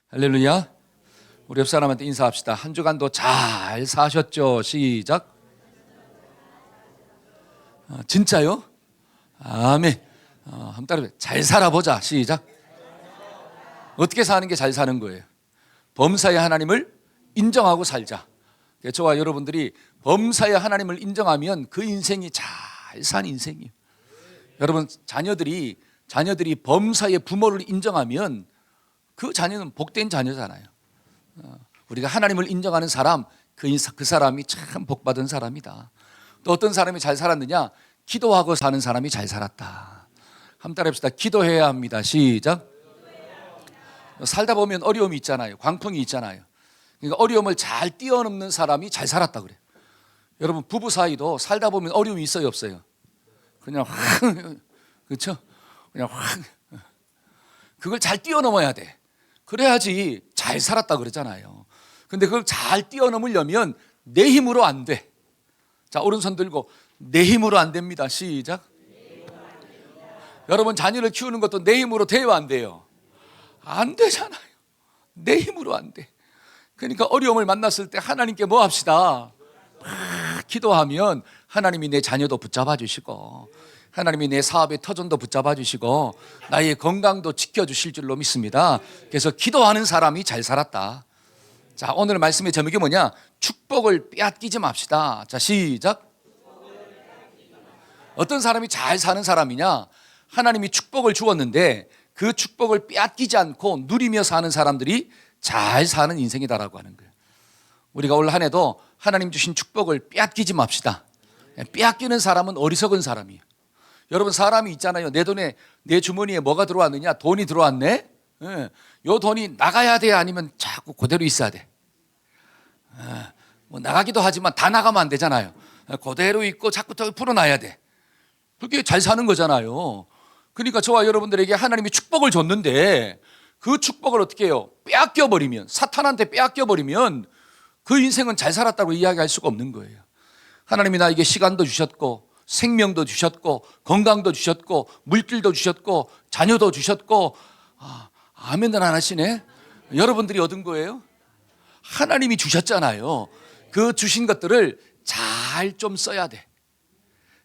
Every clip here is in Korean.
할렐루야. 우리 옆 사람한테 인사합시다. 한 주간도 잘 사셨죠? 시작. 진짜요? 아멘. 한번 따라해. 잘 살아보자. 시작. 어떻게 사는 게 잘 사는 거예요? 범사의 하나님을 인정하고 살자. 저와 여러분들이 범사의 하나님을 인정하면 그 인생이 잘 산 인생이에요. 여러분, 자녀들이 범사의 부모를 인정하면 그 자녀는 복된 자녀잖아요. 우리가 하나님을 인정하는 사람, 그 사람이 참 복받은 사람이다. 또 어떤 사람이 잘 살았느냐? 기도하고 사는 사람이 잘 살았다. 한번 따라합시다. 기도해야 합니다. 시작. 살다 보면 어려움이 있잖아요. 광풍이 있잖아요. 그러니까 어려움을 잘 뛰어넘는 사람이 잘 살았다 그래요. 여러분, 부부 사이도 살다 보면 어려움이 있어요, 없어요? 그냥 확, 그렇죠? 그냥 확, 그걸 잘 뛰어넘어야 돼. 그래야지 잘 살았다 그러잖아요. 근데 그걸 잘 뛰어넘으려면 내 힘으로 안 돼. 자, 오른손 들고 내 힘으로 안 됩니다. 시작. 여러분, 자녀를 키우는 것도 내 힘으로 돼요, 안 돼요? 안 되잖아요. 내 힘으로 안 돼. 그러니까 어려움을 만났을 때 하나님께 뭐 합시다? 막 기도하면 하나님이 내 자녀도 붙잡아 주시고, 하나님이 내 사업의 터전도 붙잡아 주시고, 나의 건강도 지켜주실 줄로 믿습니다. 그래서 기도하는 사람이 잘 살았다. 자, 오늘 말씀의 제목이 뭐냐? 축복을 빼앗기지 맙시다. 자, 시작. 어떤 사람이 잘 사는 사람이냐? 하나님이 축복을 주었는데 그 축복을 빼앗기지 않고 누리며 사는 사람들이 잘 사는 인생이다라고 하는 거예요. 우리가 올 한 해도 하나님 주신 축복을 빼앗기지 맙시다. 빼앗기는 사람은 어리석은 사람이에요. 여러분, 사람이 있잖아요. 내 돈에, 내 주머니에 뭐가 들어왔느냐? 돈이 들어왔네? 요 돈이 나가야 돼? 아니면 자꾸 그대로 있어야 돼? 뭐 나가기도 하지만 다 나가면 안 되잖아요. 그대로 있고 자꾸 더 풀어놔야 돼. 그게 잘 사는 거잖아요. 그러니까 저와 여러분들에게 하나님이 축복을 줬는데 그 축복을 어떻게 해요? 빼앗겨버리면, 사탄한테 빼앗겨버리면 그 인생은 잘 살았다고 이야기할 수가 없는 거예요. 하나님이 나에게 시간도 주셨고, 생명도 주셨고, 건강도 주셨고, 물질도 주셨고, 자녀도 주셨고, 아멘을 안 하시네? 여러분들이 얻은 거예요? 하나님이 주셨잖아요. 그 주신 것들을 잘 좀 써야 돼.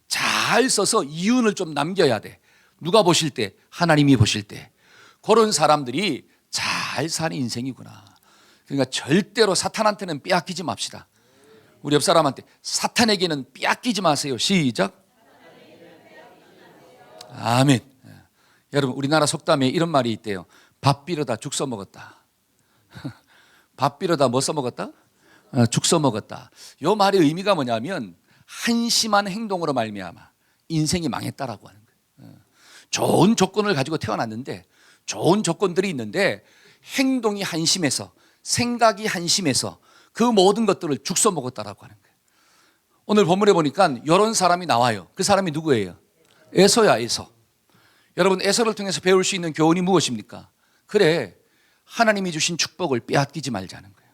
잘 써서 이윤을 좀 남겨야 돼. 누가 보실 때? 하나님이 보실 때. 그런 사람들이 잘 사는 인생이구나. 그러니까 절대로 사탄한테는 빼앗기지 맙시다. 우리 옆 사람한테 사탄에게는 빼앗기지 마세요. 시작. 아멘. 여러분, 우리나라 속담에 이런 말이 있대요. 밥 비려다 죽 써먹었다. 밥 비려다 뭐 써먹었다? 죽 써먹었다. 이 말의 의미가 뭐냐면 한심한 행동으로 말미암아 인생이 망했다라고 하는 거예요. 좋은 조건을 가지고 태어났는데, 좋은 조건들이 있는데 행동이 한심해서, 생각이 한심해서 그 모든 것들을 죽 써먹었다라고 하는 거예요. 오늘 본문에 보니까 이런 사람이 나와요. 그 사람이 누구예요? 에서야, 에서. 여러분, 에서를 통해서 배울 수 있는 교훈이 무엇입니까? 그래, 하나님이 주신 축복을 빼앗기지 말자는 거예요.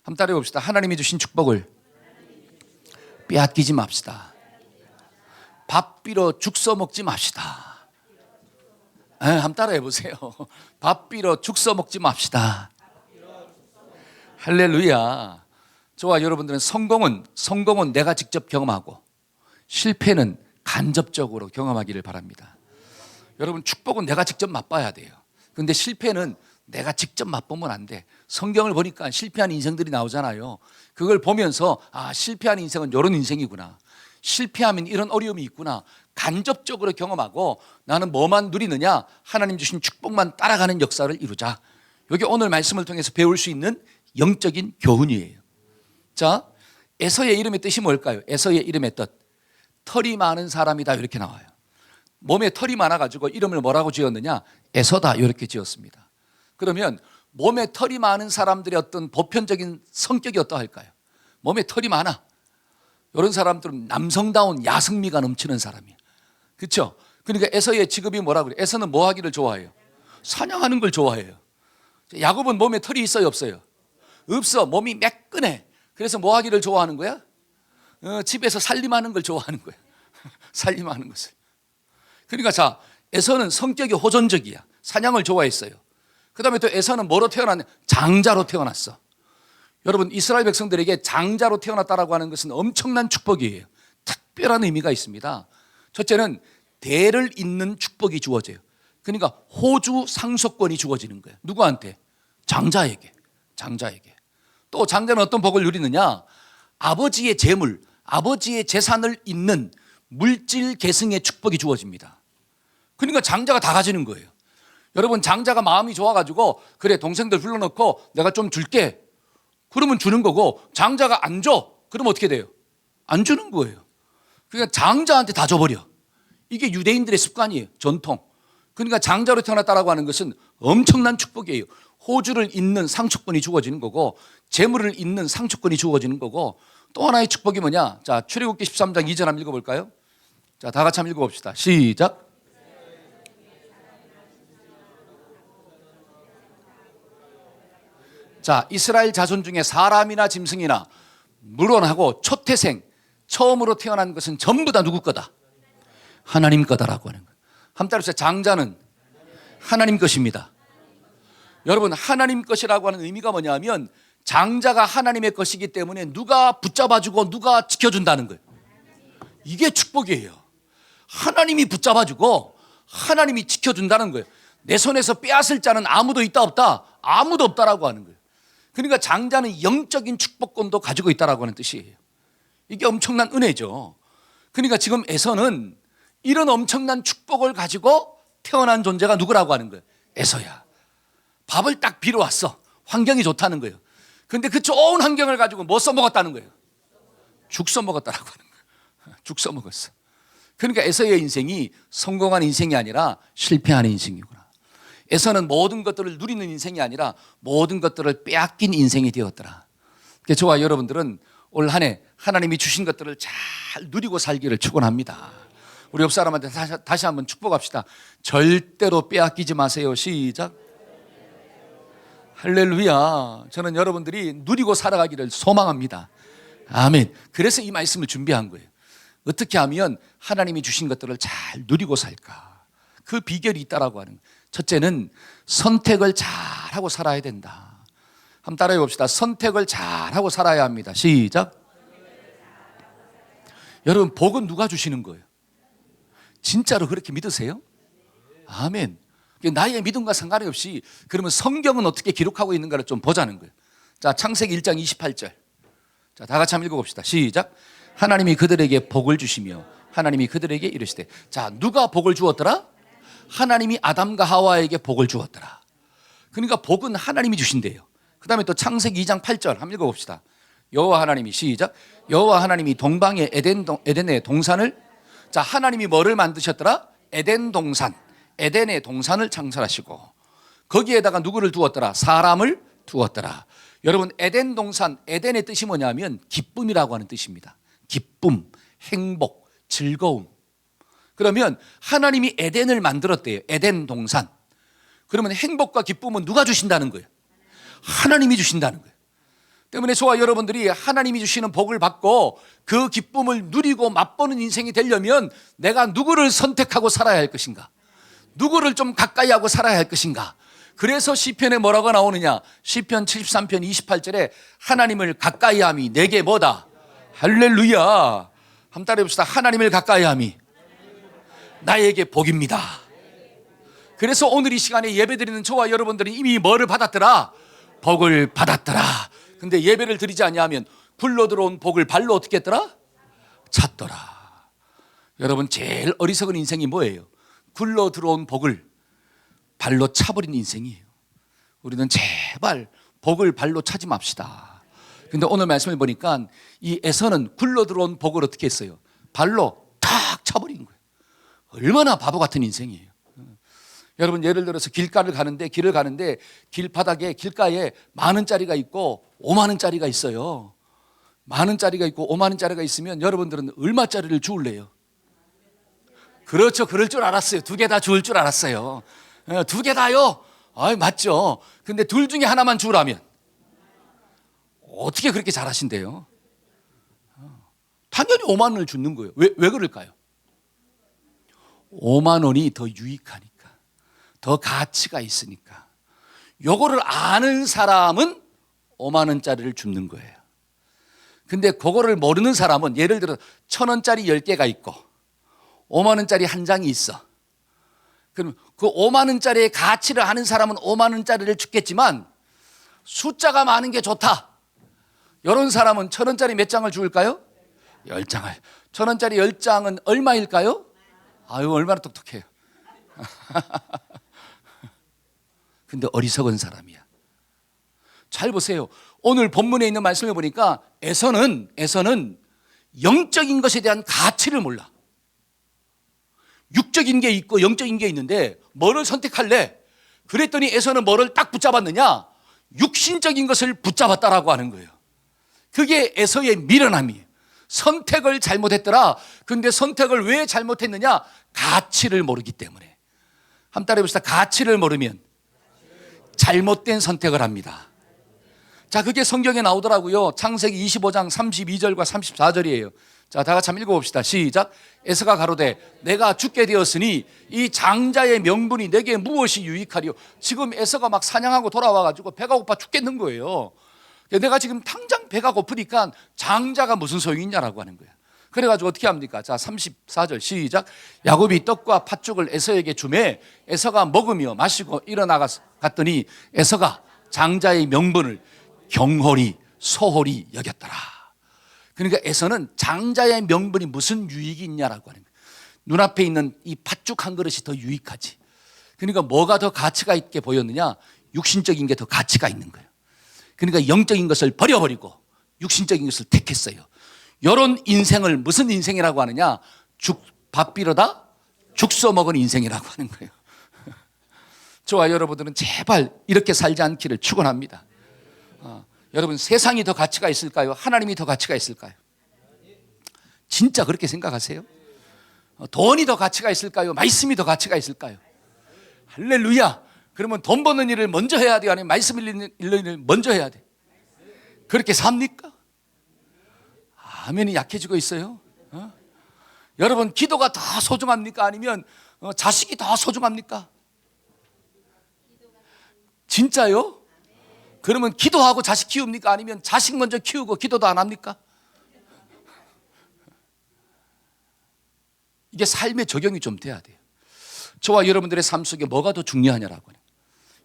한번 따라해 봅시다. 하나님이 주신 축복을 빼앗기지 맙시다. 밥 비러 죽 써먹지 맙시다. 한번 따라해 보세요. 밥 비러 죽 써먹지 맙시다. 할렐루야. 저와 여러분들은 성공은 내가 직접 경험하고 실패는 간접적으로 경험하기를 바랍니다. 여러분, 축복은 내가 직접 맛봐야 돼요. 그런데 실패는 내가 직접 맛보면 안 돼. 성경을 보니까 실패한 인생들이 나오잖아요. 그걸 보면서 실패한 인생은 이런 인생이구나. 실패하면 이런 어려움이 있구나. 간접적으로 경험하고 나는 뭐만 누리느냐? 하나님 주신 축복만 따라가는 역사를 이루자. 이게 오늘 말씀을 통해서 배울 수 있는 영적인 교훈이에요. 자, 에서의 이름의 뜻이 뭘까요? 에서의 이름의 뜻. 털이 많은 사람이다, 이렇게 나와요. 몸에 털이 많아가지고 이름을 뭐라고 지었느냐? 에서다, 이렇게 지었습니다. 그러면 몸에 털이 많은 사람들의 어떤 보편적인 성격이 어떠할까요? 몸에 털이 많아. 이런 사람들은 남성다운 야성미가 넘치는 사람이에요. 그렇죠? 그러니까 에서의 직업이 뭐라고 그래요? 에서는 뭐 하기를 좋아해요? 사냥하는 걸 좋아해요. 야곱은 몸에 털이 있어요, 없어요? 없어. 몸이 매끈해. 그래서 뭐 하기를 좋아하는 거야? 집에서 살림하는 걸 좋아하는 거야. 살림하는 것을. 그러니까 자, 에서는 성격이 호전적이야. 사냥을 좋아했어요. 그 다음에 또 에서는 뭐로 태어났냐? 장자로 태어났어. 여러분, 이스라엘 백성들에게 장자로 태어났다라고 하는 것은 엄청난 축복이에요. 특별한 의미가 있습니다. 첫째는 대를 잇는 축복이 주어져요. 그러니까 호주 상속권이 주어지는 거예요. 누구한테? 장자에게. 장자에게. 또 장자는 어떤 복을 누리느냐? 아버지의 재물, 아버지의 재산을 잇는 물질 계승의 축복이 주어집니다. 그러니까 장자가 다 가지는 거예요. 여러분, 장자가 마음이 좋아가지고 그래 동생들 불러놓고 내가 좀 줄게, 그러면 주는 거고, 장자가 안 줘, 그러면 어떻게 돼요? 안 주는 거예요. 그러니까 장자한테 다 줘버려. 이게 유대인들의 습관이에요. 전통. 그러니까 장자로 태어났다라고 하는 것은 엄청난 축복이에요. 호주를 잇는 상속권이 주어지는 거고, 재물을 잇는 상속권이 주어지는 거고, 또 하나의 축복이 뭐냐? 자, 출애굽기 13장 2절 한번 읽어볼까요? 자, 다 같이 한번 읽어봅시다. 시작. 자, 이스라엘 자손 중에 사람이나 짐승이나 물론하고 초태생, 처음으로 태어난 것은 전부 다 누구 거다? 하나님 거다라고 하는 거예요. 한번 따라해보세요. 장자는 하나님 것입니다. 여러분, 하나님 것이라고 하는 의미가 뭐냐면 장자가 하나님의 것이기 때문에 누가 붙잡아주고 누가 지켜준다는 거예요. 이게 축복이에요. 하나님이 붙잡아주고 하나님이 지켜준다는 거예요. 내 손에서 빼앗을 자는 아무도 있다 없다? 아무도 없다라고 하는 거예요. 그러니까 장자는 영적인 축복권도 가지고 있다라고 하는 뜻이에요. 이게 엄청난 은혜죠. 그러니까 지금 에서는 이런 엄청난 축복을 가지고 태어난 존재가 누구라고 하는 거예요? 에서야. 밥을 딱 빌어 왔어. 환경이 좋다는 거예요. 그런데 그 좋은 환경을 가지고 뭐 써먹었다는 거예요? 죽 써먹었다라고 하는 거예요. 죽 써먹었어. 그러니까 에서의 인생이 성공한 인생이 아니라 실패하는 인생이구나. 에서는 모든 것들을 누리는 인생이 아니라 모든 것들을 빼앗긴 인생이 되었더라. 그래서 저와 여러분들은 올 한 해 하나님이 주신 것들을 잘 누리고 살기를 축원합니다. 우리 옆 사람한테 다시 한번 축복합시다. 절대로 빼앗기지 마세요. 시작. 할렐루야. 저는 여러분들이 누리고 살아가기를 소망합니다. 아멘. 그래서 이 말씀을 준비한 거예요. 어떻게 하면 하나님이 주신 것들을 잘 누리고 살까? 그 비결이 있다라고 하는 거예요. 첫째는 선택을 잘하고 살아야 된다. 한번 따라해 봅시다. 선택을 잘하고 살아야 합니다. 시작. 여러분, 복은 누가 주시는 거예요? 진짜로 그렇게 믿으세요? 아멘. 나의 믿음과 상관이 없이 그러면 성경은 어떻게 기록하고 있는가를 좀 보자는 거예요. 자, 창세기 1장 28절. 자, 다 같이 한번 읽어봅시다. 시작. 하나님이 그들에게 복을 주시며 하나님이 그들에게 이르시되. 자, 누가 복을 주었더라? 하나님이 아담과 하와에게 복을 주었더라. 그러니까 복은 하나님이 주신대요. 그 다음에 또 창세기 2장 8절 한번 읽어봅시다. 여호와 하나님이 시작. 여호와 하나님이 동방의 에덴의 동산을, 자, 하나님이 뭐를 만드셨더라? 에덴 동산, 에덴의 동산을 창설하시고 거기에다가 누구를 두었더라? 사람을 두었더라. 여러분, 에덴 동산, 에덴의 뜻이 뭐냐면 기쁨이라고 하는 뜻입니다. 기쁨, 행복, 즐거움. 그러면 하나님이 에덴을 만들었대요. 에덴 동산. 그러면 행복과 기쁨은 누가 주신다는 거예요? 하나님이 주신다는 거예요. 때문에 저와 여러분들이 하나님이 주시는 복을 받고 그 기쁨을 누리고 맛보는 인생이 되려면 내가 누구를 선택하고 살아야 할 것인가? 누구를 좀 가까이 하고 살아야 할 것인가? 그래서 시편에 뭐라고 나오느냐? 시편 73편 28절에 하나님을 가까이 함이 내게 뭐다? 할렐루야. 한번 따라해 봅시다. 하나님을 가까이 함이 나에게 복입니다. 그래서 오늘 이 시간에 예배드리는 저와 여러분들은 이미 뭐를 받았더라? 복을 받았더라. 근데 예배를 드리지 아니하면 굴러 들어온 복을 발로 어떻게 했더라? 찼더라. 여러분, 제일 어리석은 인생이 뭐예요? 굴러 들어온 복을 발로 차버린 인생이에요. 우리는 제발 복을 발로 차지 맙시다. 근데 오늘 말씀을 보니까 이 에서는 굴러 들어온 복을 어떻게 했어요? 발로 탁 차버린 거예요. 얼마나 바보 같은 인생이에요. 여러분, 예를 들어서 길가를 가는데 길바닥에 길가에 10,000원짜리가 있고 50,000원짜리가 있어요. 10,000원짜리가 있고 50,000원짜리가 있으면 여러분들은 얼마짜리를 주울래요? 그렇죠. 그럴 줄 알았어요. 2개 다 주울 줄 알았어요. 2개 다요? 맞죠. 근데 둘 중에 하나만 주우라면 어떻게 그렇게 잘하신대요? 당연히 5만 원을 주는 거예요. 왜 그럴까요? 5만 원이 더 유익하니까, 더 가치가 있으니까. 요거를 아는 사람은 5만 원짜리를 줍는 거예요. 근데 그거를 모르는 사람은 예를 들어 1,000원짜리 10개가 있고 5만 원짜리 한 장이 있어. 그럼 그 5만 원짜리의 가치를 아는 사람은 5만 원짜리를 주겠지만 숫자가 많은 게 좋다, 이런 사람은 1,000원짜리 몇 장을 줄까요? 10장을. 1,000원짜리 10장은 얼마일까요? 아유, 얼마나 똑똑해요. 근데 어리석은 사람이야. 잘 보세요. 오늘 본문에 있는 말씀을 보니까 에서는 영적인 것에 대한 가치를 몰라. 육적인 게 있고 영적인 게 있는데 뭐를 선택할래? 그랬더니 에서는 뭐를 딱 붙잡았느냐? 육신적인 것을 붙잡았다라고 하는 거예요. 그게 에서의 미련함이에요. 선택을 잘못했더라. 근데 선택을 왜 잘못했느냐? 가치를 모르기 때문에. 한번 따라해 봅시다. 가치를 모르면 잘못된 선택을 합니다. 자, 그게 성경에 나오더라고요. 창세기 25장 32절과 34절이에요. 자, 다 같이 한번 읽어봅시다. 시작. 에서가 가로되 내가 죽게 되었으니 이 장자의 명분이 내게 무엇이 유익하리요? 지금 에서가 막 사냥하고 돌아와가지고 배가 고파 죽겠는 거예요. 내가 지금 당장 배가 고프니까 장자가 무슨 소용이 있냐라고 하는 거야. 그래가지고 어떻게 합니까? 자, 34절 시작. 야곱이 떡과 팥죽을 에서에게 주매 에서가 먹으며 마시고 일어나갔더니 에서가 장자의 명분을 경홀히 소홀히 여겼더라. 그러니까 에서는 장자의 명분이 무슨 유익이 있냐라고 하는 거예요. 눈앞에 있는 이 팥죽 한 그릇이 더 유익하지. 그러니까 뭐가 더 가치가 있게 보였느냐? 육신적인 게 더 가치가 있는 거예요. 그러니까 영적인 것을 버려버리고 육신적인 것을 택했어요. 이런 인생을 무슨 인생이라고 하느냐? 밥 빌어다 죽 써먹은 인생이라고 하는 거예요. 저와 여러분들은 제발 이렇게 살지 않기를 축원합니다. 여러분, 세상이 더 가치가 있을까요? 하나님이 더 가치가 있을까요? 진짜 그렇게 생각하세요? 돈이 더 가치가 있을까요? 말씀이 더 가치가 있을까요? 할렐루야. 그러면 돈 버는 일을 먼저 해야 돼요? 아니면 말씀 읽는 일을 먼저 해야 돼? 그렇게 삽니까? 아멘이 약해지고 있어요. 여러분, 기도가 더 소중합니까? 아니면 자식이 더 소중합니까? 진짜요? 그러면 기도하고 자식 키웁니까? 아니면 자식 먼저 키우고 기도도 안 합니까? 이게 삶의 적용이 좀 돼야 돼요. 저와 여러분들의 삶 속에 뭐가 더 중요하냐라고.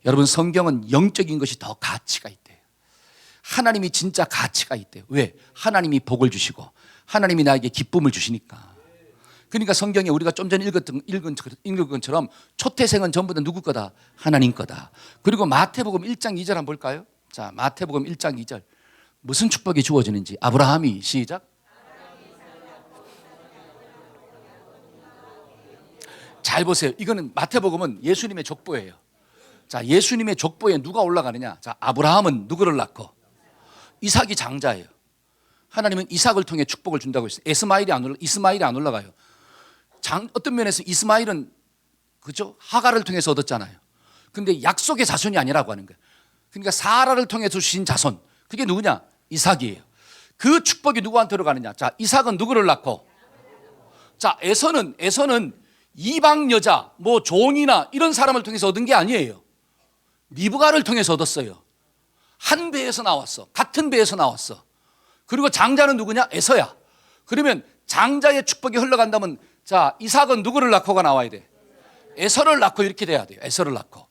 여러분, 성경은 영적인 것이 더 가치가 있대요. 하나님이 진짜 가치가 있대요. 왜? 하나님이 복을 주시고 하나님이 나에게 기쁨을 주시니까. 그러니까 성경에 우리가 좀 전에 읽은 것처럼 초태생은 전부 다 누구 거다? 하나님 거다. 그리고 마태복음 1장 2절 한번 볼까요? 자, 마태복음 1장 2절. 무슨 축복이 주어지는지. 아브라함이 시작. 잘 보세요. 이거는 마태복음은 예수님의 족보예요. 자, 예수님의 족보에 누가 올라가느냐? 자, 아브라함은 누구를 낳고? 이삭이 장자예요. 하나님은 이삭을 통해 축복을 준다고 했어요. 이스마일이 안 올라가요. 어떤 면에서 이스마일은 그죠? 하가를 통해서 얻었잖아요. 근데 약속의 자손이 아니라고 하는 거예요. 그러니까 사라를 통해 주신 자손. 그게 누구냐? 이삭이에요. 그 축복이 누구한테로 가느냐? 자, 이삭은 누구를 낳고? 자, 에서는 이방 여자, 뭐 종이나 이런 사람을 통해서 얻은 게 아니에요. 리브가를 통해서 얻었어요. 한 배에서 나왔어. 같은 배에서 나왔어. 그리고 장자는 누구냐? 에서야. 그러면 장자의 축복이 흘러간다면 자, 이삭은 누구를 낳고가 나와야 돼? 에서를 낳고 이렇게 돼야 돼요. 에서를 낳고.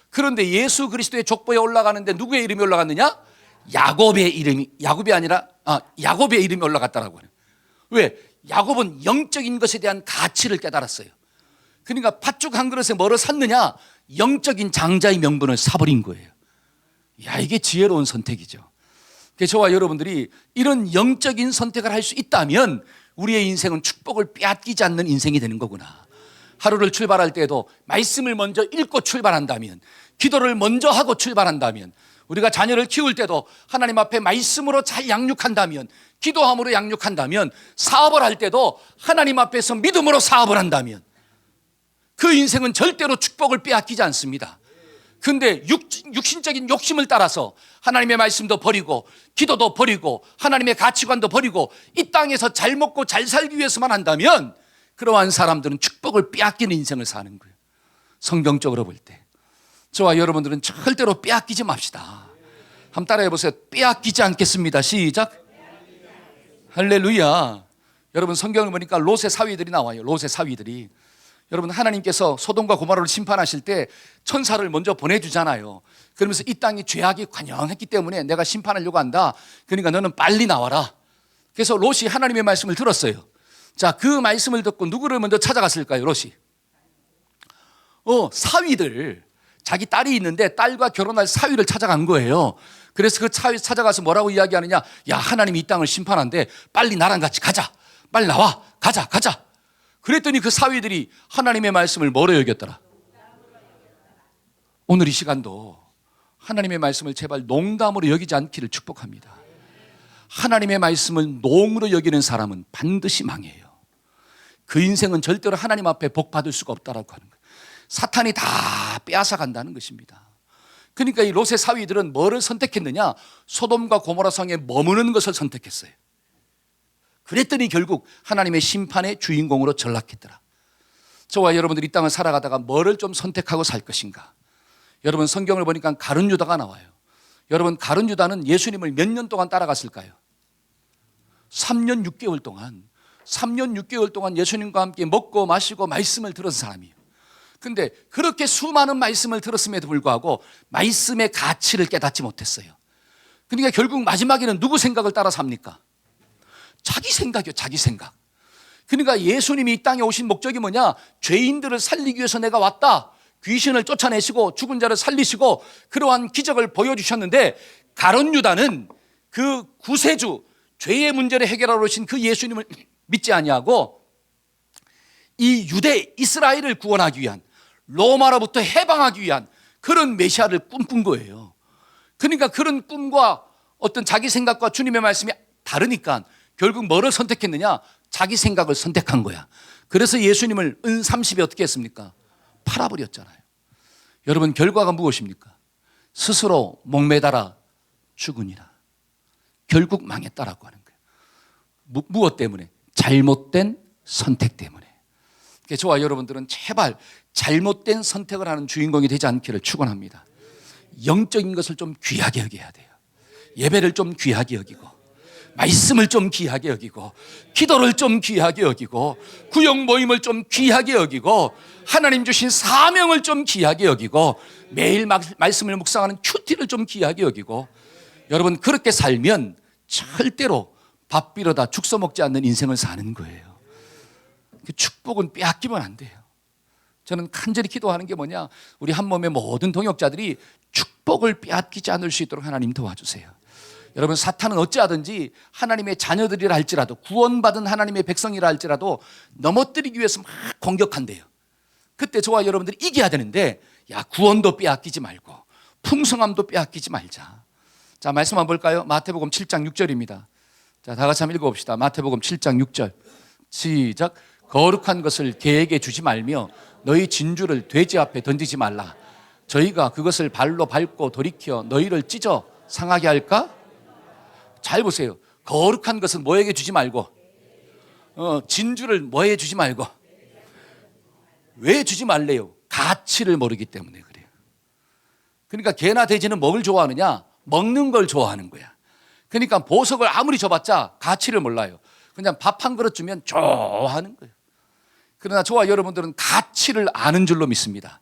그런데 예수 그리스도의 족보에 올라가는데 누구의 이름이 올라갔느냐? 야곱의 이름이 올라갔다라고 해요. 왜? 야곱은 영적인 것에 대한 가치를 깨달았어요. 그러니까 팥죽 한 그릇에 뭐를 샀느냐? 영적인 장자의 명분을 사버린 거예요. 야, 이게 지혜로운 선택이죠. 그래서 저와 여러분들이 이런 영적인 선택을 할 수 있다면 우리의 인생은 축복을 빼앗기지 않는 인생이 되는 거구나. 하루를 출발할 때에도 말씀을 먼저 읽고 출발한다면, 기도를 먼저 하고 출발한다면, 우리가 자녀를 키울 때도 하나님 앞에 말씀으로 잘 양육한다면, 기도함으로 양육한다면, 사업을 할 때도 하나님 앞에서 믿음으로 사업을 한다면 그 인생은 절대로 축복을 빼앗기지 않습니다. 근데 육신적인 욕심을 따라서 하나님의 말씀도 버리고 기도도 버리고 하나님의 가치관도 버리고 이 땅에서 잘 먹고 잘 살기 위해서만 한다면 그러한 사람들은 축복을 빼앗기는 인생을 사는 거예요. 성경적으로 볼 때. 저와 여러분들은 절대로 빼앗기지 맙시다. 한번 따라해 보세요. 빼앗기지 않겠습니다. 시작. 할렐루야. 여러분 성경을 보니까 롯의 사위들이 나와요. 롯의 사위들이. 여러분 하나님께서 소돔과 고모라를 심판하실 때 천사를 먼저 보내주잖아요. 그러면서 이 땅이 죄악이 관영했기 때문에 내가 심판하려고 한다. 그러니까 너는 빨리 나와라. 그래서 롯이 하나님의 말씀을 들었어요. 자, 그 말씀을 듣고 누구를 먼저 찾아갔을까요? 롯이. 사위들. 자기 딸이 있는데 딸과 결혼할 사위를 찾아간 거예요. 그래서 그 사위 찾아가서 뭐라고 이야기하느냐? 야, 하나님이 이 땅을 심판한대. 빨리 나랑 같이 가자. 빨리 나와. 가자. 그랬더니 그 사위들이 하나님의 말씀을 뭐로 여겼더라? 오늘 이 시간도 하나님의 말씀을 제발 농담으로 여기지 않기를 축복합니다. 하나님의 말씀을 농으로 여기는 사람은 반드시 망해요. 그 인생은 절대로 하나님 앞에 복 받을 수가 없다라고 하는 거예요. 사탄이 다 빼앗아 간다는 것입니다. 그러니까 이 롯의 사위들은 뭐를 선택했느냐? 소돔과 고모라 성에 머무는 것을 선택했어요. 그랬더니 결국 하나님의 심판의 주인공으로 전락했더라. 저와 여러분들이 이 땅을 살아가다가 뭐를 좀 선택하고 살 것인가? 여러분 성경을 보니까 가룟 유다가 나와요. 여러분 가룟 유다는 예수님을 몇 년 동안 따라갔을까요? 3년 6개월 동안 예수님과 함께 먹고 마시고 말씀을 들은 사람이에요. 근데 그렇게 수많은 말씀을 들었음에도 불구하고 말씀의 가치를 깨닫지 못했어요. 그러니까 결국 마지막에는 누구 생각을 따라 삽니까? 자기 생각이요, 자기 생각. 그러니까 예수님이 이 땅에 오신 목적이 뭐냐? 죄인들을 살리기 위해서 내가 왔다. 귀신을 쫓아내시고 죽은 자를 살리시고 그러한 기적을 보여주셨는데 가룟 유다는 그 구세주, 죄의 문제를 해결하러 오신 그 예수님을 믿지 아니하고 이 유대 이스라엘을 구원하기 위한, 로마로부터 해방하기 위한 그런 메시아를 꿈꾼 거예요. 그러니까 그런 꿈과 어떤 자기 생각과 주님의 말씀이 다르니까 결국 뭐를 선택했느냐? 자기 생각을 선택한 거야. 그래서 예수님을 은 30에 어떻게 했습니까? 팔아버렸잖아요. 여러분 결과가 무엇입니까? 스스로 목매달아 죽으니라. 결국 망했다라고 하는 거예요. 무엇 때문에? 잘못된 선택 때문에. 그래서 저와 여러분들은 제발 잘못된 선택을 하는 주인공이 되지 않기를 축원합니다. 영적인 것을 좀 귀하게 여겨야 돼요. 예배를 좀 귀하게 여기고, 말씀을 좀 귀하게 여기고, 기도를 좀 귀하게 여기고, 구역 모임을 좀 귀하게 여기고, 하나님 주신 사명을 좀 귀하게 여기고, 매일 말씀을 묵상하는 큐티를 좀 귀하게 여기고. 여러분 그렇게 살면 절대로 밥 빌어다 죽 써먹지 않는 인생을 사는 거예요. 그 축복은 빼앗기면 안 돼요. 저는 간절히 기도하는 게 뭐냐? 우리 한 몸의 모든 동역자들이 축복을 빼앗기지 않을 수 있도록 하나님 도와주세요. 여러분 사탄은 어찌하든지 하나님의 자녀들이라 할지라도, 구원받은 하나님의 백성이라 할지라도 넘어뜨리기 위해서 막 공격한대요. 그때 저와 여러분들이 이겨야 되는데, 야, 구원도 빼앗기지 말고 풍성함도 빼앗기지 말자. 자, 말씀 한번 볼까요? 마태복음 7장 6절입니다. 자, 다 같이 한번 읽어봅시다. 마태복음 7장 6절. 시작. 거룩한 것을 개에게 주지 말며 너희 진주를 돼지 앞에 던지지 말라. 저희가 그것을 발로 밟고 돌이켜 너희를 찢어 상하게 할까? 잘 보세요. 거룩한 것은 뭐에게 주지 말고, 진주를 뭐에 주지 말고. 왜 주지 말래요? 가치를 모르기 때문에 그래요. 그러니까 개나 돼지는 뭘 좋아하느냐? 먹는 걸 좋아하는 거야. 그러니까 보석을 아무리 줘봤자 가치를 몰라요. 그냥 밥 한 그릇 주면 좋아하는 거예요. 그러나 저와 여러분들은 가치를 아는 줄로 믿습니다.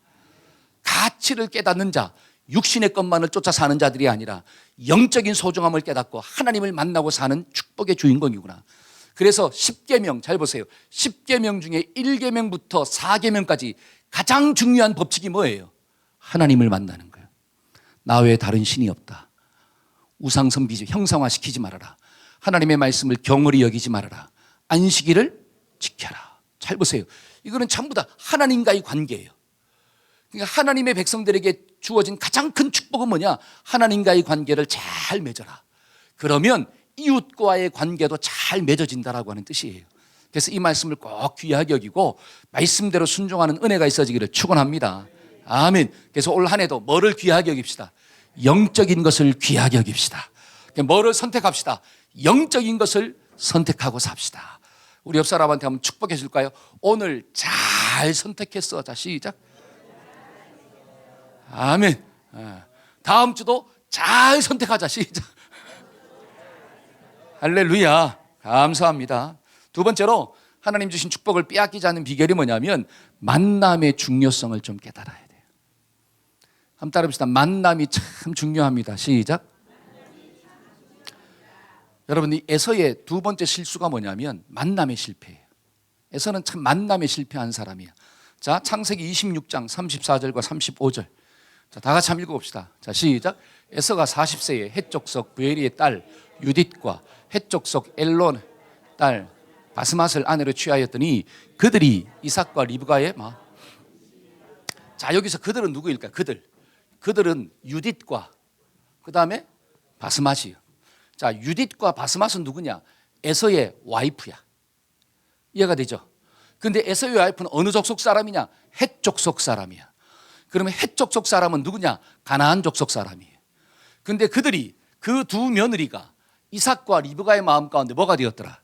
가치를 깨닫는 자, 육신의 것만을 쫓아 사는 자들이 아니라 영적인 소중함을 깨닫고 하나님을 만나고 사는 축복의 주인공이구나. 그래서 10계명, 잘 보세요. 10계명 중에 1계명부터 4계명까지 가장 중요한 법칙이 뭐예요? 하나님을 만나는 거예요. 나 외에 다른 신이 없다. 우상숭배 형상화시키지 말아라. 하나님의 말씀을 경홀히 여기지 말아라. 안식일을 지켜라. 잘 보세요. 이거는 전부 다 하나님과의 관계예요. 그러니까 하나님의 백성들에게 주어진 가장 큰 축복은 뭐냐? 하나님과의 관계를 잘 맺어라. 그러면 이웃과의 관계도 잘 맺어진다라고 하는 뜻이에요. 그래서 이 말씀을 꼭 귀하게 여기고 말씀대로 순종하는 은혜가 있어지기를 축원합니다. 아멘. 그래서 올 한 해도 뭐를 귀하게 여깁시다? 영적인 것을 귀하게 여깁시다. 뭐를 선택합시다? 영적인 것을 선택하고 삽시다. 우리 옆 사람한테 한번 축복해 줄까요? 오늘 잘 선택했어. 자, 시작. 아멘. 다음 주도 잘 선택하자. 시작. 할렐루야. 감사합니다. 두 번째로 하나님 주신 축복을 빼앗기지 않는 비결이 뭐냐면 만남의 중요성을 좀 깨달아야 돼요. 한번 따라합시다. 만남이 참 중요합니다. 시작. 여러분, 이 에서의 두 번째 실수가 뭐냐면 만남의 실패예요. 에서는 참 만남에 실패한 사람이야. 자, 창세기 26장 34절과 35절. 자, 다 같이 한번 읽어봅시다. 자, 시작. 에서가 40세에 헷족속 부엘리의 딸 유딧과 헷족속 엘론의 딸 바스맛을 아내로 취하였더니 그들이 이삭과 리브가의 자, 여기서 그들은 누구일까요? 그들은 유딧과 그 다음에 바스맛이에요. 자, 유딧과 바스맛은 누구냐? 에서의 와이프야. 이해가 되죠? 근데 에서의 와이프는 어느 족속 사람이냐? 헷 족속 사람이야. 그러면 헷 족속 사람은 누구냐? 가나안 족속 사람이에요. 근데 그들이 그 두 며느리가 이삭과 리브가의 마음 가운데 뭐가 되었더라?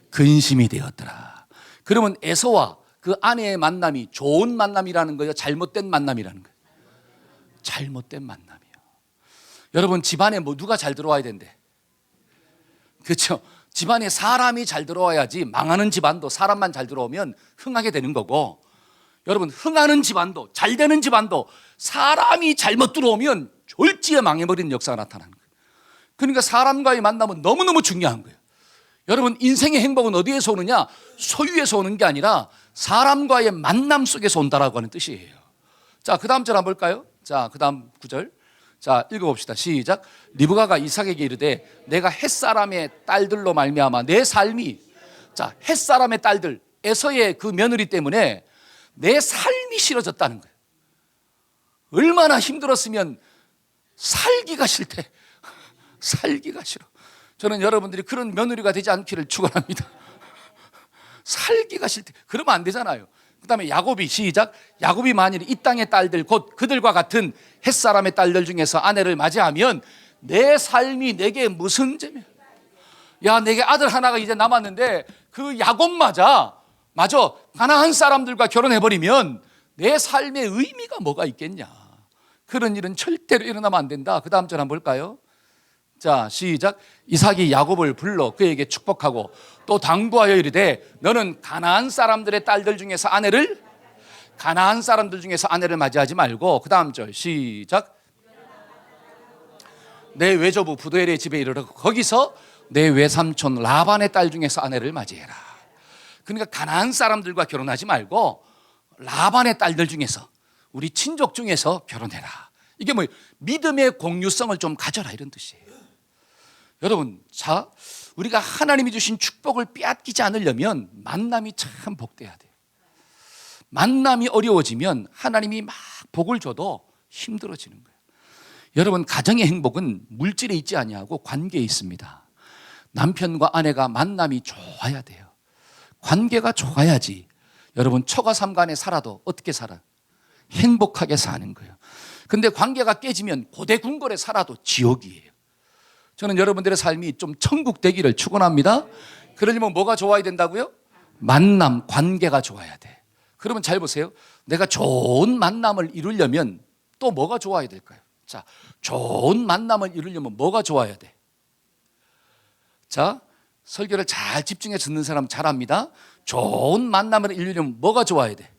근심이 되었더라. 그러면 에서와 그 아내의 만남이 좋은 만남이라는 거예요? 잘못된 만남이라는 거예요? 잘못된 만남이에요. 여러분, 집안에 누가 잘 들어와야 된대? 그렇죠? 집안에 사람이 잘 들어와야지. 망하는 집안도 사람만 잘 들어오면 흥하게 되는 거고, 여러분, 흥하는 집안도 잘 되는 집안도 사람이 잘못 들어오면 졸지에 망해버리는 역사가 나타나는 거예요. 그러니까 사람과의 만남은 너무너무 중요한 거예요. 여러분, 인생의 행복은 어디에서 오느냐? 소유에서 오는 게 아니라 사람과의 만남 속에서 온다라고 하는 뜻이에요. 자, 그 다음 절 한번 볼까요? 자, 그 다음 구절. 자, 읽어봅시다. 시작. 리브가가 이삭에게 이르되 내가 햇사람의 딸들로 말미암아 내 삶이, 자, 햇사람의 딸들, 에서의 그 며느리 때문에 내 삶이 싫어졌다는 거예요. 얼마나 힘들었으면 살기가 싫대. 살기가 싫어. 저는 여러분들이 그런 며느리가 되지 않기를 축원합니다. 살기가 싫대. 그러면 안 되잖아요. 그 다음에 야곱이, 시작. 야곱이 만일 이 땅의 딸들 곧 그들과 같은 햇사람의 딸들 중에서 아내를 맞이하면 내 삶이 내게 무슨 재미야. 야, 내게 아들 하나가 이제 남았는데 그 야곱 맞아 가나안 사람들과 결혼해버리면 내 삶의 의미가 뭐가 있겠냐. 그런 일은 절대로 일어나면 안 된다. 그 다음 절 한번 볼까요? 자, 시작. 이삭이 야곱을 불러 그에게 축복하고 또 당부하여 이르되 너는 가나안 사람들의 딸들 중에서 아내를 맞이하지 말고, 그 다음 절 시작. 내 외조부 부두엘의 집에 이르러 거기서 내 외삼촌 라반의 딸 중에서 아내를 맞이해라. 그러니까 가나안 사람들과 결혼하지 말고 라반의 딸들 중에서, 우리 친족 중에서 결혼해라. 이게 뭐 믿음의 공유성을 좀 가져라, 이런 뜻이에요. 여러분, 자, 우리가 하나님이 주신 축복을 빼앗기지 않으려면 만남이 참 복돼야 돼요. 만남이 어려워지면 하나님이 막 복을 줘도 힘들어지는 거예요. 여러분, 가정의 행복은 물질에 있지 아니하고 관계에 있습니다. 남편과 아내가 만남이 좋아야 돼요. 관계가 좋아야지 여러분 초가 삼간에 살아도 어떻게 살아? 행복하게 사는 거예요. 근데 관계가 깨지면 고대궁궐에 살아도 지옥이에요. 저는 여러분들의 삶이 좀 천국 되기를 축원합니다. 그러려면 뭐가 좋아야 된다고요? 만남, 관계가 좋아야 돼. 그러면 잘 보세요. 내가 좋은 만남을 이루려면 또 뭐가 좋아야 될까요? 자, 좋은 만남을 이루려면 뭐가 좋아야 돼? 자, 설교를 잘 집중해서 듣는 사람 잘 압니다. 좋은 만남을 이루려면 뭐가 좋아야 돼?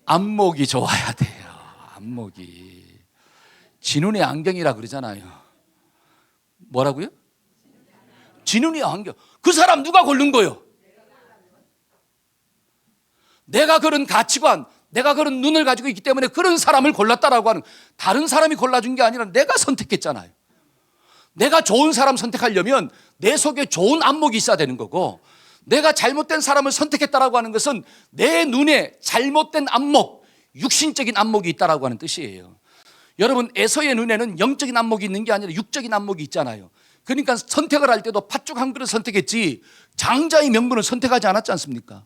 안목이 좋아야 돼요. 안목이. 진운의 안경이라 그러잖아요. 뭐라고요? 진운의 안경. 그 사람 누가 고른 거요? 내가 그런 가치관, 내가 그런 눈을 가지고 있기 때문에 그런 사람을 골랐다라고 하는, 다른 사람이 골라준 게 아니라 내가 선택했잖아요. 내가 좋은 사람 선택하려면 내 속에 좋은 안목이 있어야 되는 거고, 내가 잘못된 사람을 선택했다라고 하는 것은 내 눈에 잘못된 안목, 육신적인 안목이 있다라고 하는 뜻이에요. 여러분, 에서의 눈에는 영적인 안목이 있는 게 아니라 육적인 안목이 있잖아요. 그러니까 선택을 할 때도 팥죽 한 그릇 선택했지 장자의 명분을 선택하지 않았지 않습니까?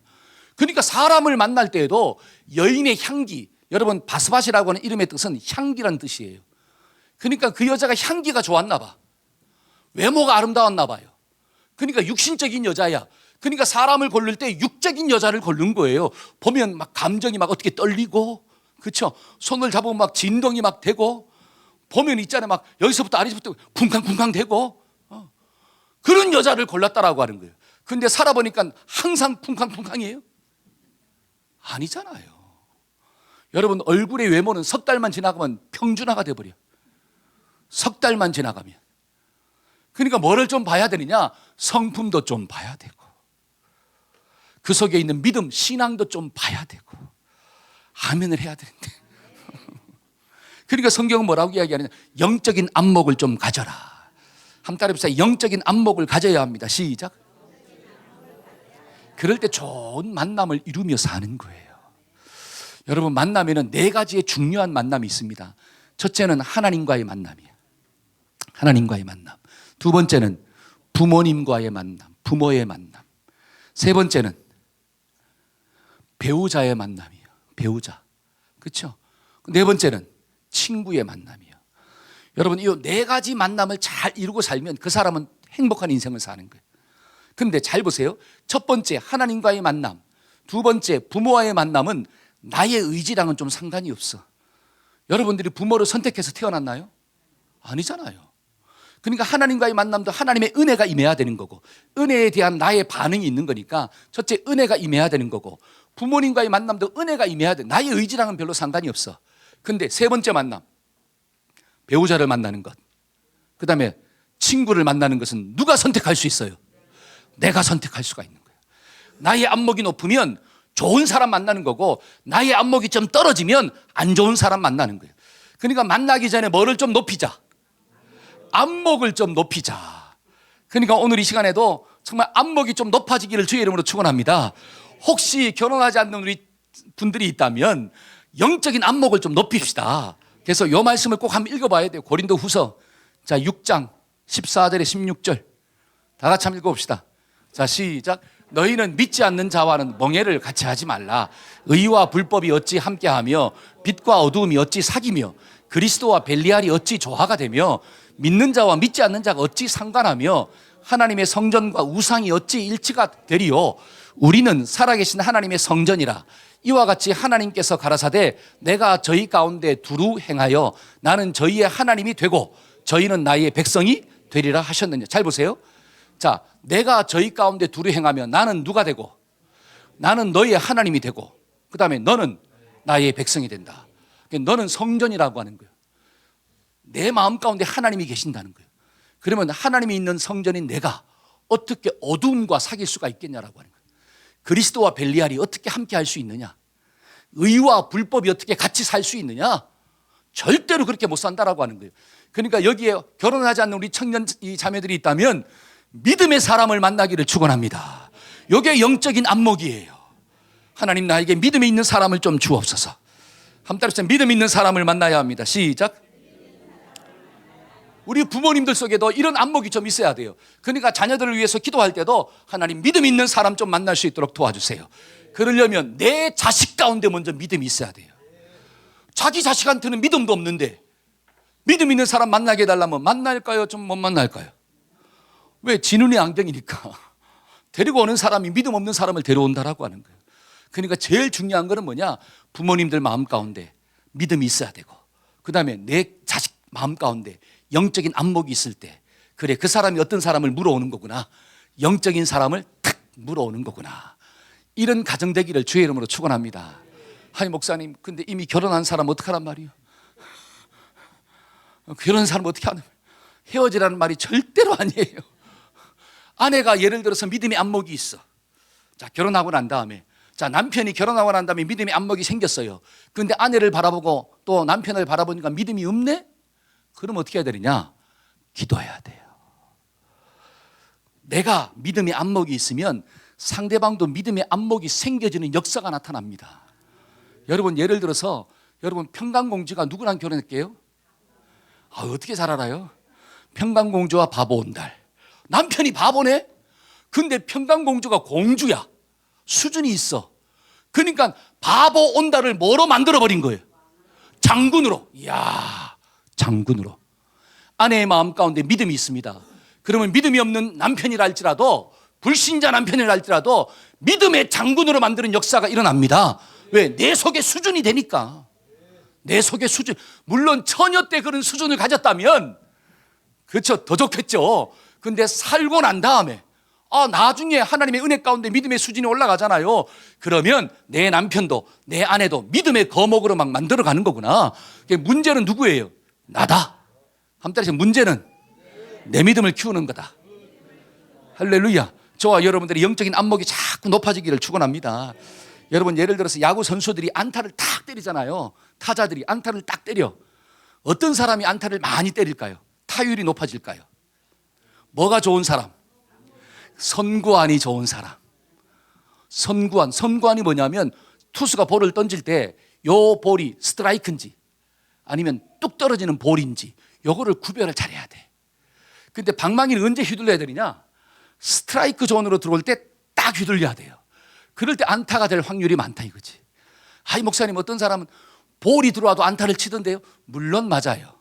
그러니까 사람을 만날 때에도 여인의 향기, 여러분 바스바시라고 하는 이름의 뜻은 향기라는 뜻이에요. 그러니까 그 여자가 향기가 좋았나 봐. 외모가 아름다웠나 봐요. 그러니까 육신적인 여자야. 그러니까 사람을 고를 때 육적인 여자를 고른 거예요. 보면 막 감정이 막 어떻게 떨리고, 그렇죠? 손을 잡으면 막 진동이 막 되고, 보면 있잖아요. 막 여기서부터 아래서부터 쿵쾅쿵쾅 되고, 그런 여자를 골랐다라고 하는 거예요. 근데 살아보니까 항상 쿵쾅쿵쾅이에요? 아니잖아요. 여러분, 얼굴의 외모는 석 달만 지나가면 평준화가 돼버려. 석 달만 지나가면. 그러니까 뭐를 좀 봐야 되느냐? 성품도 좀 봐야 되고, 그 속에 있는 믿음, 신앙도 좀 봐야 되고, 아멘을 해야 되는데. 그러니까 성경은 뭐라고 이야기하느냐? 영적인 안목을 좀 가져라. 한번 따라해보세요. 영적인 안목을 가져야 합니다. 시작. 그럴 때 좋은 만남을 이루며 사는 거예요. 여러분, 만남에는 네 가지의 중요한 만남이 있습니다. 첫째는 하나님과의 만남이에요. 하나님과의 만남. 두 번째는 부모님과의 만남, 부모의 만남. 세 번째는 배우자의 만남이에요. 배우자. 그렇죠? 네 번째는 친구의 만남이에요. 여러분, 이 네 가지 만남을 잘 이루고 살면 그 사람은 행복한 인생을 사는 거예요. 그런데 잘 보세요. 첫 번째 하나님과의 만남, 두 번째 부모와의 만남은 나의 의지랑은 좀 상관이 없어. 여러분들이 부모를 선택해서 태어났나요? 아니잖아요. 그러니까 하나님과의 만남도 하나님의 은혜가 임해야 되는 거고, 은혜에 대한 나의 반응이 있는 거니까 첫째 은혜가 임해야 되는 거고, 부모님과의 만남도 은혜가 임해야 돼. 나의 의지랑은 별로 상관이 없어. 근데 세 번째 만남, 배우자를 만나는 것, 그 다음에 친구를 만나는 것은 누가 선택할 수 있어요? 내가 선택할 수가 있는 거예요. 나의 안목이 높으면 좋은 사람 만나는 거고, 나의 안목이 좀 떨어지면 안 좋은 사람 만나는 거예요. 그러니까 만나기 전에 뭐를 좀 높이자? 안목을 좀 높이자. 그러니까 오늘 이 시간에도 정말 안목이 좀 높아지기를 주의 이름으로 축원합니다. 혹시 결혼하지 않는 우리 분들이 있다면 영적인 안목을 좀 높입시다. 그래서 이 말씀을 꼭 한번 읽어봐야 돼요. 고린도후서 6장 14절에 16절 다 같이 한번 읽어봅시다. 자, 시작. 너희는 믿지 않는 자와는 멍해를 같이 하지 말라. 의와 불법이 어찌 함께하며 빛과 어두움이 어찌 사귀며 그리스도와 벨리알이 어찌 조화가 되며 믿는 자와 믿지 않는 자가 어찌 상관하며 하나님의 성전과 우상이 어찌 일치가 되리요. 우리는 살아계신 하나님의 성전이라. 이와 같이 하나님께서 가라사대 내가 저희 가운데 두루 행하여 나는 저희의 하나님이 되고 저희는 나의 백성이 되리라 하셨느냐. 잘 보세요. 자, 내가 저희 가운데 두루 행하면 나는 누가 되고, 나는 너희의 하나님이 되고, 그 다음에 너는 나의 백성이 된다. 너는 성전이라고 하는 거예요. 내 마음 가운데 하나님이 계신다는 거예요. 그러면 하나님이 있는 성전인 내가 어떻게 어두움과 사귈 수가 있겠냐라고 하는 거예요. 그리스도와 벨리알이 어떻게 함께 할 수 있느냐? 의와 불법이 어떻게 같이 살 수 있느냐? 절대로 그렇게 못 산다라고 하는 거예요. 그러니까 여기에 결혼하지 않는 우리 청년 이 자매들이 있다면 믿음의 사람을 만나기를 축원합니다. 이게 영적인 안목이에요. 하나님, 나에게 믿음이 있는 사람을 좀 주옵소서. 한 따라서 믿음 있는 사람을 만나야 합니다. 시작. 우리 부모님들 속에도 이런 안목이 좀 있어야 돼요. 그러니까 자녀들을 위해서 기도할 때도 하나님, 믿음 있는 사람 좀 만날 수 있도록 도와주세요. 그러려면 내 자식 가운데 먼저 믿음이 있어야 돼요. 자기 자식한테는 믿음도 없는데 믿음 있는 사람 만나게 해달라면 만날까요? 좀 못 만날까요? 왜? 지눈이 안경이니까. 데리고 오는 사람이 믿음 없는 사람을 데려온다라고 하는 거예요. 그러니까 제일 중요한 거는 뭐냐? 부모님들 마음 가운데 믿음이 있어야 되고, 그 다음에 내 자식 마음 가운데 영적인 안목이 있을 때, 그래, 그 사람이 어떤 사람을 물어오는 거구나, 영적인 사람을 탁 물어오는 거구나, 이런 가정 되기를 주의 이름으로 축원합니다. 아니 목사님, 근데 이미 결혼한 사람 어떡하란 말이에요? 결혼한 사람 어떻게 하는 거예요? 헤어지라는 말이 절대로 아니에요. 아내가 예를 들어서 믿음의 안목이 있어. 자, 결혼하고 난 다음에, 자, 남편이 결혼하고 난 다음에 믿음의 안목이 생겼어요. 그런데 아내를 바라보고 또 남편을 바라보니까 믿음이 없네? 그럼 어떻게 해야 되느냐? 기도해야 돼요. 내가 믿음의 안목이 있으면 상대방도 믿음의 안목이 생겨지는 역사가 나타납니다. 여러분, 예를 들어서 여러분, 평강공주가 누구랑 결혼했게요? 어떻게 잘 알아요? 평강공주와 바보 온달. 남편이 바보네? 근데 평강공주가 공주야. 수준이 있어. 그러니까 바보 온달을 뭐로 만들어버린 거예요? 장군으로. 이야, 장군으로. 아내의 마음 가운데 믿음이 있습니다. 그러면 믿음이 없는 남편이라 할지라도, 불신자 남편이라 할지라도 믿음의 장군으로 만드는 역사가 일어납니다. 왜? 내 속에 수준이 되니까. 내 속의 수준, 물론 처녀 때 그런 수준을 가졌다면 그렇죠, 더 좋겠죠. 근데 살고 난 다음에 나중에 하나님의 은혜 가운데 믿음의 수준이 올라가잖아요. 그러면 내 남편도 내 아내도 믿음의 거목으로 막 만들어가는 거구나. 문제는 누구예요? 나다. 한번 따라서 문제는 내 믿음을 키우는 거다. 할렐루야. 저와 여러분들의 영적인 안목이 자꾸 높아지기를 축원합니다. 여러분, 예를 들어서 야구 선수들이 안타를 딱 때리잖아요. 타자들이 안타를 딱 때려. 어떤 사람이 안타를 많이 때릴까요? 타율이 높아질까요? 뭐가 좋은 사람? 선구안이 좋은 사람. 선구안이 뭐냐면 투수가 볼을 던질 때 요 볼이 스트라이크인지 아니면 뚝 떨어지는 볼인지 요거를 구별을 잘해야 돼. 근데 방망이는 언제 휘둘러야 되느냐? 스트라이크 존으로 들어올 때 딱 휘둘려야 돼요. 그럴 때 안타가 될 확률이 많다 이거지. 목사님, 어떤 사람은 볼이 들어와도 안타를 치던데요? 물론 맞아요.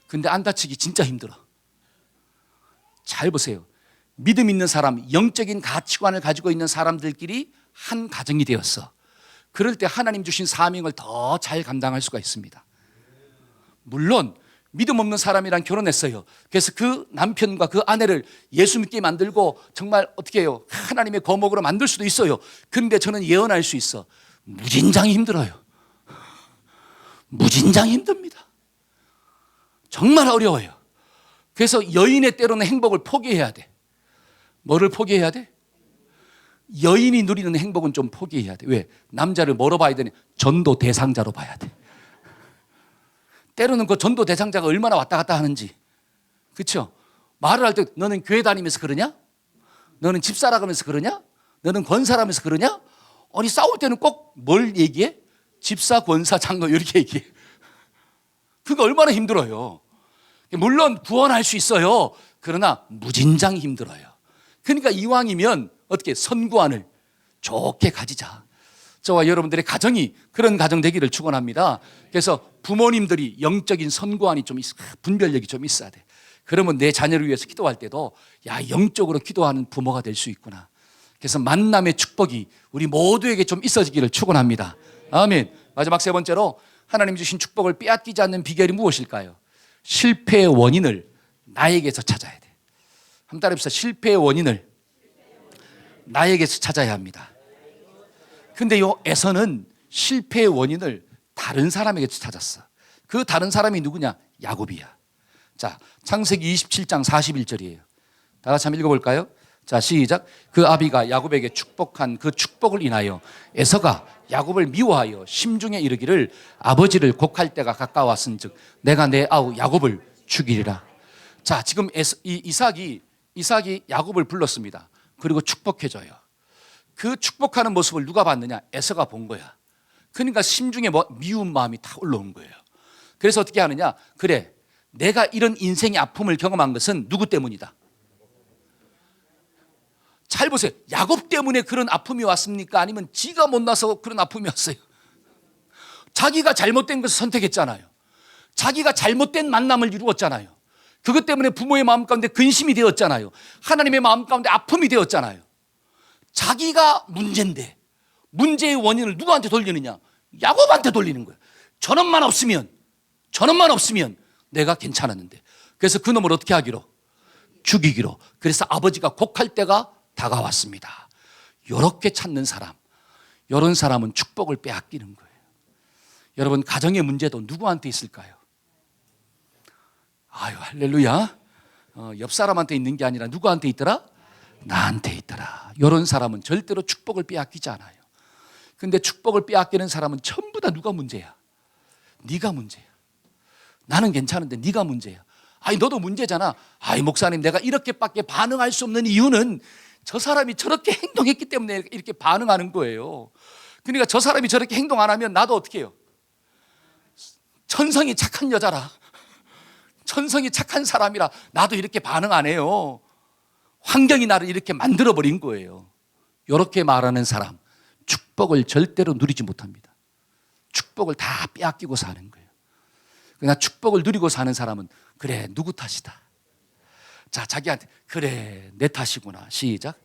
근데 안타 치기 진짜 힘들어. 잘 보세요. 믿음 있는 사람, 영적인 가치관을 가지고 있는 사람들끼리 한 가정이 되었어. 그럴 때 하나님 주신 사명을 더 잘 감당할 수가 있습니다. 물론 믿음 없는 사람이랑 결혼했어요. 그래서 그 남편과 그 아내를 예수 믿게 만들고 정말 어떻게 해요? 하나님의 거목으로 만들 수도 있어요. 그런데 저는 예언할 수 있어. 무진장 힘들어요. 무진장 힘듭니다. 정말 어려워요. 그래서 여인의 때로는 행복을 포기해야 돼. 뭐를 포기해야 돼? 여인이 누리는 행복은 좀 포기해야 돼. 왜? 남자를 뭐로 봐야 되냐? 전도 대상자로 봐야 돼. 때로는 그 전도 대상자가 얼마나 왔다 갔다 하는지. 그렇죠? 말을 할 때 너는 교회 다니면서 그러냐? 너는 집 살아가면서 그러냐? 너는 권사라면서 그러냐? 아니, 싸울 때는 꼭 뭘 얘기해? 집사, 권사, 장로 이렇게 얘기해. 그거 얼마나 힘들어요. 물론 구원할 수 있어요. 그러나 무진장 힘들어요. 그러니까 이왕이면 어떻게 선구안을 좋게 가지자. 저와 여러분들의 가정이 그런 가정 되기를 축원합니다. 그래서 부모님들이 영적인 선구안이 좀 분별력이 좀 있어야 돼. 그러면 내 자녀를 위해서 기도할 때도 영적으로 기도하는 부모가 될 수 있구나. 그래서 만남의 축복이 우리 모두에게 좀 있어지기를 축원합니다. 아멘. 마지막 세 번째로 하나님 주신 축복을 빼앗기지 않는 비결이 무엇일까요? 실패의 원인을 나에게서 찾아야 돼. 한번 따라해봅시다. 실패의 원인을 나에게서 찾아야 합니다. 근데 요 에서는 실패의 원인을 다른 사람에게서 찾았어. 그 다른 사람이 누구냐? 야곱이야. 자, 창세기 27장 41절이에요. 다 같이 한번 읽어볼까요? 자, 시작. 그 아비가 야곱에게 축복한 그 축복을 인하여 에서가 야곱을 미워하여 심중에 이르기를 아버지를 곡할 때가 가까웠은즉 내가 내 아우 야곱을 죽이리라. 자, 지금 이삭이 야곱을 불렀습니다. 그리고 축복해줘요. 그 축복하는 모습을 누가 봤느냐? 에서가 본 거야. 그러니까 심중에 미운 마음이 다 올라온 거예요. 그래서 어떻게 하느냐? 그래, 내가 이런 인생의 아픔을 경험한 것은 누구 때문이다? 잘 보세요. 야곱 때문에 그런 아픔이 왔습니까? 아니면 지가 못나서 그런 아픔이 왔어요? 자기가 잘못된 것을 선택했잖아요. 자기가 잘못된 만남을 이루었잖아요. 그것 때문에 부모의 마음 가운데 근심이 되었잖아요. 하나님의 마음 가운데 아픔이 되었잖아요. 자기가 문제인데 문제의 원인을 누구한테 돌리느냐? 야곱한테 돌리는 거예요. 저놈만 없으면 내가 괜찮았는데. 그래서 그 놈을 어떻게 하기로? 죽이기로. 그래서 아버지가 곡할 때가 다가왔습니다. 이렇게 찾는 사람, 이런 사람은 축복을 빼앗기는 거예요. 여러분, 가정의 문제도 누구한테 있을까요? 아유, 할렐루야. 옆 사람한테 있는 게 아니라 누구한테 있더라? 나한테 있더라. 이런 사람은 절대로 축복을 빼앗기지 않아요. 근데 축복을 빼앗기는 사람은 전부 다 누가 문제야? 네가 문제야. 나는 괜찮은데 네가 문제야. 너도 문제잖아. 목사님, 내가 이렇게밖에 반응할 수 없는 이유는 저 사람이 저렇게 행동했기 때문에 이렇게 반응하는 거예요. 그러니까 저 사람이 저렇게 행동 안 하면 나도 어떻게 해요? 천성이 착한 여자라, 천성이 착한 사람이라 나도 이렇게 반응 안 해요. 환경이 나를 이렇게 만들어버린 거예요. 이렇게 말하는 사람, 축복을 절대로 누리지 못합니다. 축복을 다 빼앗기고 사는 거예요. 그러나 축복을 누리고 사는 사람은 그래, 누구 탓이다. 자, 자기한테 그래, 내 탓이구나. 시작.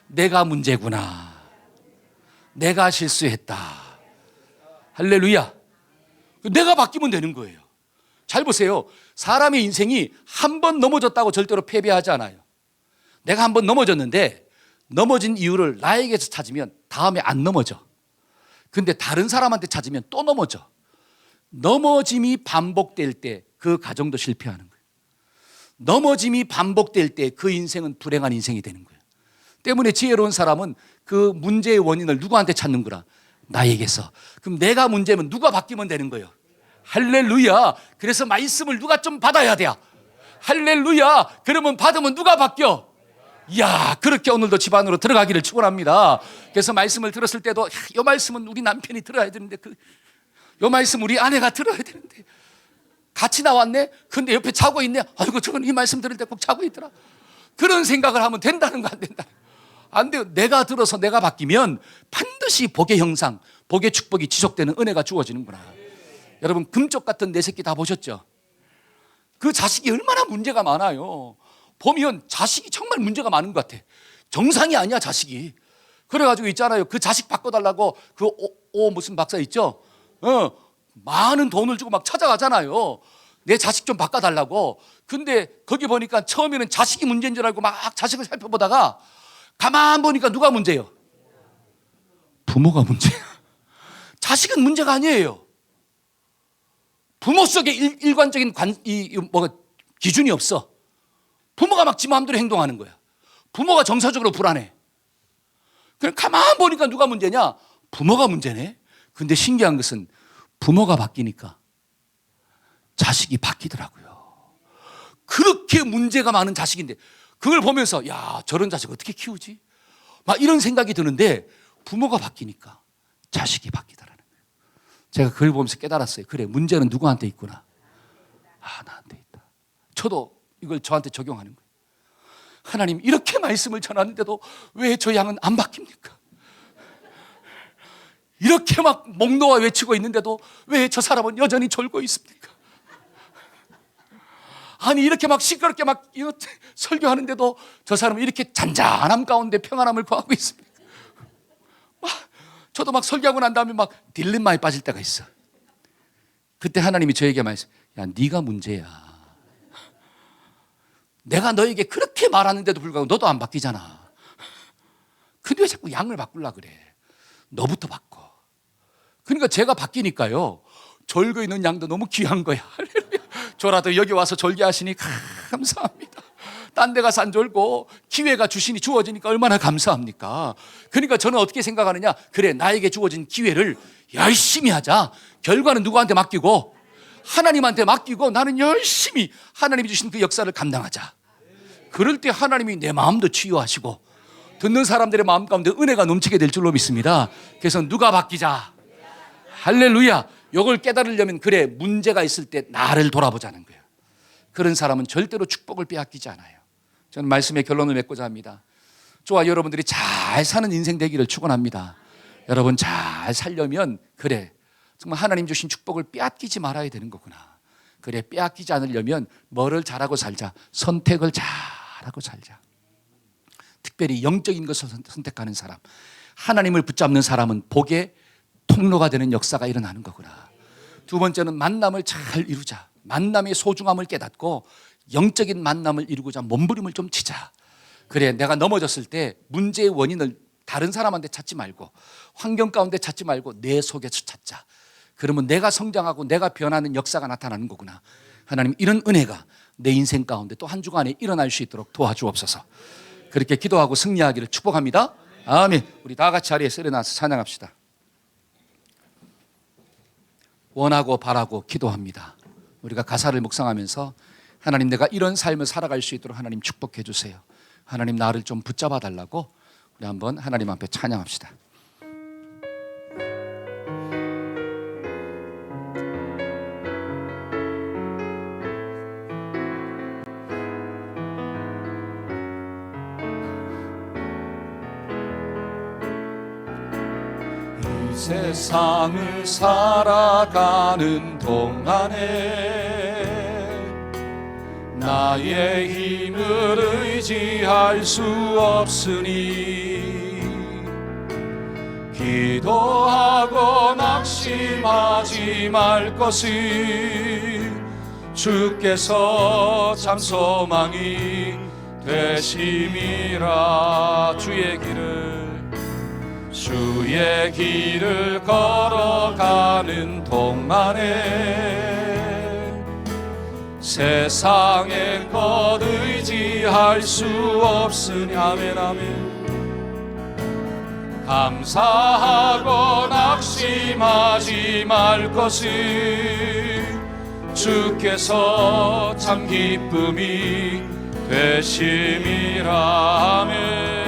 내가 문제구나. 내가 실수했다. 할렐루야. 내가 바뀌면 되는 거예요. 잘 보세요. 사람의 인생이 한 번 넘어졌다고 절대로 패배하지 않아요. 내가 한 번 넘어졌는데 넘어진 이유를 나에게서 찾으면 다음에 안 넘어져. 근데 다른 사람한테 찾으면 또 넘어져. 넘어짐이 반복될 때 그 가정도 실패하는 거예요. 넘어짐이 반복될 때 그 인생은 불행한 인생이 되는 거예요. 때문에 지혜로운 사람은 그 문제의 원인을 누구한테 찾는 거라? 나에게서. 그럼 내가 문제면 누가 바뀌면 되는 거예요. 할렐루야. 그래서 말씀을 누가 좀 받아야 돼요. 할렐루야. 그러면 받으면 누가 바뀌어? 이야, 그렇게 오늘도 집 안으로 들어가기를 축원합니다. 그래서 말씀을 들었을 때도 이 말씀은 우리 남편이 들어야 되는데 이 말씀 우리 아내가 들어야 되는데 같이 나왔네? 근데 옆에 자고 있네? 아이고 저건 이 말씀 들을 때 꼭 자고 있더라. 그런 생각을 하면 된다는 거 안 된다? 안 돼요. 내가 들어서 내가 바뀌면 반드시 복의 형상, 복의 축복이 지속되는 은혜가 주어지는구나. 여러분 금쪽 같은 내 새끼 다 보셨죠? 그 자식이 얼마나 문제가 많아요. 보면 자식이 정말 문제가 많은 것 같아. 정상이 아니야 자식이. 그래가지고 있잖아요. 그 자식 바꿔달라고 그 무슨 박사 있죠? 많은 돈을 주고 막 찾아가잖아요. 내 자식 좀 바꿔달라고. 근데 거기 보니까 처음에는 자식이 문제인 줄 알고 막 자식을 살펴보다가 가만 보니까 누가 문제예요? 부모가 문제야. 자식은 문제가 아니에요. 부모 속에 일관적인 기준이 없어. 부모가 막 지 마음대로 행동하는 거야. 부모가 정서적으로 불안해. 그럼 가만 보니까 누가 문제냐? 부모가 문제네. 근데 신기한 것은 부모가 바뀌니까 자식이 바뀌더라고요. 그렇게 문제가 많은 자식인데 그걸 보면서 야, 저런 자식 어떻게 키우지? 막 이런 생각이 드는데 부모가 바뀌니까 자식이 바뀌더라는 거예요. 제가 그걸 보면서 깨달았어요. 그래, 문제는 누구한테 있구나. 나한테 있다. 저도 이걸 저한테 적용하는 거예요. 하나님 이렇게 말씀을 전하는데도 왜 저 양은 안 바뀝니까? 이렇게 막 목 놓아 외치고 있는데도 왜 저 사람은 여전히 졸고 있습니까? 아니 이렇게 막 시끄럽게 막 설교하는데도 저 사람은 이렇게 잔잔함 가운데 평안함을 구하고 있습니까? 저도 막 설교하고 난 다음에 막 딜레마에 빠질 때가 있어. 그때 하나님이 저에게 말씀, 야 네가 문제야. 내가 너에게 그렇게 말하는데도 불구하고 너도 안 바뀌잖아. 근데 왜 자꾸 양을 바꾸려고 그래? 너부터 바꿔. 그러니까 제가 바뀌니까요, 졸고 있는 양도 너무 귀한 거야. 저라도 여기 와서 졸게하시니 감사합니다. 딴 데 가서 안 졸고 기회가 주어지니까 얼마나 감사합니까? 그러니까 저는 어떻게 생각하느냐? 그래, 나에게 주어진 기회를 열심히 하자. 결과는 누구한테 맡기고? 하나님한테 맡기고 나는 열심히 하나님이 주신 그 역사를 감당하자. 그럴 때 하나님이 내 마음도 치유하시고 듣는 사람들의 마음 가운데 은혜가 넘치게 될 줄로 믿습니다. 그래서 누가 바뀌자. 할렐루야. 이걸 깨달으려면 그래, 문제가 있을 때 나를 돌아보자는 거예요. 그런 사람은 절대로 축복을 빼앗기지 않아요. 저는 말씀의 결론을 맺고자 합니다. 저와 여러분들이 잘 사는 인생 되기를 축원합니다. 여러분 잘 살려면 그래, 정말 하나님 주신 축복을 빼앗기지 말아야 되는 거구나. 그래, 빼앗기지 않으려면 뭐를 잘하고 살자. 선택을 잘하고 살자. 특별히 영적인 것을 선택하는 사람, 하나님을 붙잡는 사람은 복의 통로가 되는 역사가 일어나는 거구나. 두 번째는 만남을 잘 이루자. 만남의 소중함을 깨닫고 영적인 만남을 이루고자 몸부림을 좀 치자. 그래, 내가 넘어졌을 때 문제의 원인을 다른 사람한테 찾지 말고 환경 가운데 찾지 말고 내 속에서 찾자. 그러면 내가 성장하고 내가 변하는 역사가 나타나는 거구나. 하나님 이런 은혜가 내 인생 가운데 또 한 주간에 일어날 수 있도록 도와주옵소서. 그렇게 기도하고 승리하기를 축복합니다. 아멘. 우리 다 같이 자리에서 일어나서 찬양합시다. 원하고 바라고 기도합니다. 우리가 가사를 묵상하면서 하나님 내가 이런 삶을 살아갈 수 있도록 하나님 축복해 주세요. 하나님 나를 좀 붙잡아 달라고 우리 한번 하나님 앞에 찬양합시다. 세상을 살아가는 동안에 나의 힘을 의지할 수 없으니 기도하고 낙심하지 말 것을 주께서 참 소망이 되심이라. 주의 길을 걸어가는 동안에 세상의 것 의지할 수 없으니 아멘 아멘. 감사하고 낙심하지 말 것을 주께서 참 기쁨이 되심이라. 아멘.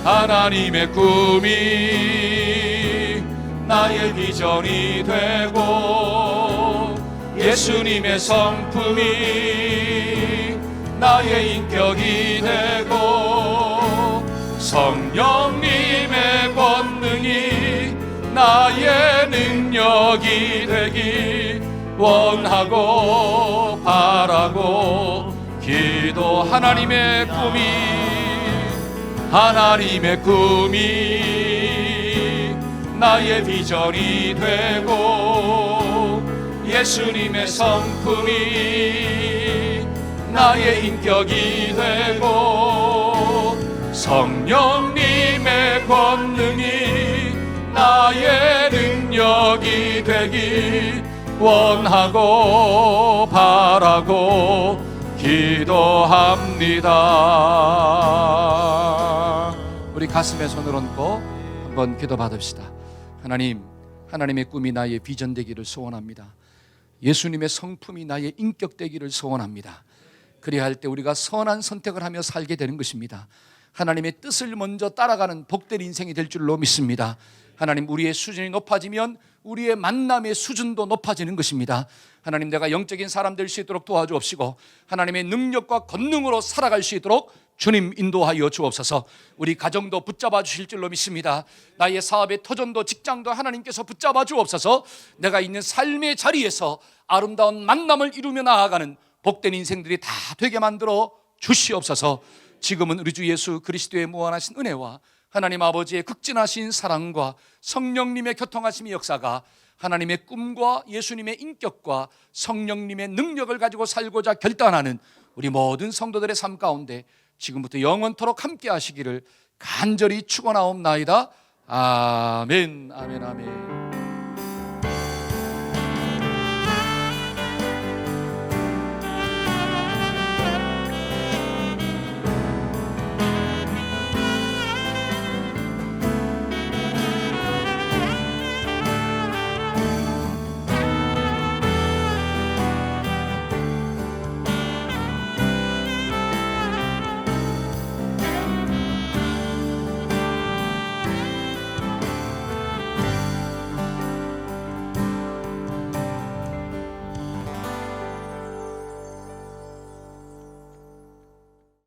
하나님의 꿈이 나의 비전이 되고 예수님의 성품이 나의 인격이 되고 성령님의 권능이 나의 능력이 되기 원하고 바라고 기도. 하나님의 꿈이 나의 비전이 되고 예수님의 성품이 나의 인격이 되고 성령님의 권능이 나의 능력이 되기 원하고 바라고 기도합니다. 우리 가슴에 손을 얹고 한번 기도 받읍시다. 하나님의 꿈이 나의 비전 되기를 소원합니다. 예수님의 성품이 나의 인격 되기를 소원합니다. 그래야 할 때 우리가 선한 선택을 하며 살게 되는 것입니다. 하나님의 뜻을 먼저 따라가는 복된 인생이 될 줄로 믿습니다. 하나님, 우리의 수준이 높아지면 우리의 만남의 수준도 높아지는 것입니다. 하나님, 내가 영적인 사람 될 수 있도록 도와주옵시고 하나님의 능력과 권능으로 살아갈 수 있도록 주님 인도하여 주옵소서. 우리 가정도 붙잡아 주실 줄로 믿습니다. 나의 사업의 터전도 직장도 하나님께서 붙잡아 주옵소서. 내가 있는 삶의 자리에서 아름다운 만남을 이루며 나아가는 복된 인생들이 다 되게 만들어 주시옵소서. 지금은 우리 주 예수 그리스도의 무한하신 은혜와 하나님 아버지의 극진하신 사랑과 성령님의 교통하심의 역사가 하나님의 꿈과 예수님의 인격과 성령님의 능력을 가지고 살고자 결단하는 우리 모든 성도들의 삶 가운데 지금부터 영원토록 함께 하시기를 간절히 축원하옵나이다. 아멘, 아멘, 아멘.